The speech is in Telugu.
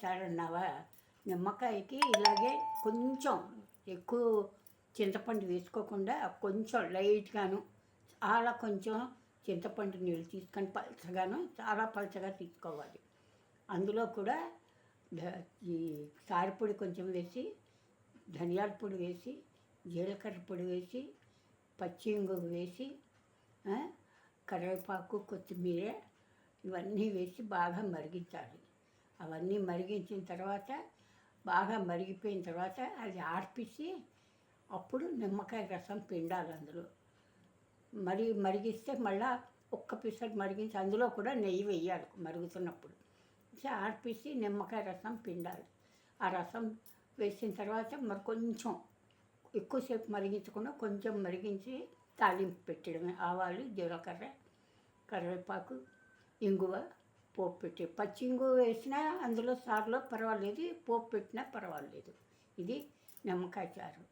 చారు అన్నావా, నిమ్మకాయకి ఇలాగే కొంచెం ఎక్కువ చింతపండు వేసుకోకుండా కొంచెం లైట్గాను, చాలా కొంచెం చింతపండు నీళ్ళు తీసుకొని పలచగాను, చాలా పలచగా తీసుకోవాలి. అందులో కూడా ఈ సారిపొడి కొంచెం వేసి, ధనియాల పొడి వేసి, జీలకర్ర పొడి వేసి, పచ్చి ఇంగువ వేసి, కరివేపాకు, కొత్తిమీర ఇవన్నీ వేసి బాగా మరిగించాలి. అవన్నీ మరిగించిన తర్వాత, బాగా మరిగిపోయిన తర్వాత అది ఆర్పేసి అప్పుడు నిమ్మకాయ రసం పిండాలి అందులో. మరిగిస్తే మళ్ళా ఒక్క పిసరు మరిగించి అందులో కూడా నెయ్యి వేయాలి మరుగుతున్నప్పుడు. ఆర్పేసి నిమ్మకాయ రసం పిండాలి. ఆ రసం వేసిన తర్వాత మరి కొంచెం ఎక్కువసేపు మరిగించకుండా కొంచెం మరిగించి తాలింపు పెట్టడమే. ఆవాలు, జీలకర్ర, కరివేపాకు, ఇంగువ పోపు పెట్టి, పచ్చి ఇంగువ వేసినా అందులో సారులో పర్వాలేదు, పోపు పెట్టినా పర్వాలేదు. ఇది నిమ్మకాయ చారు.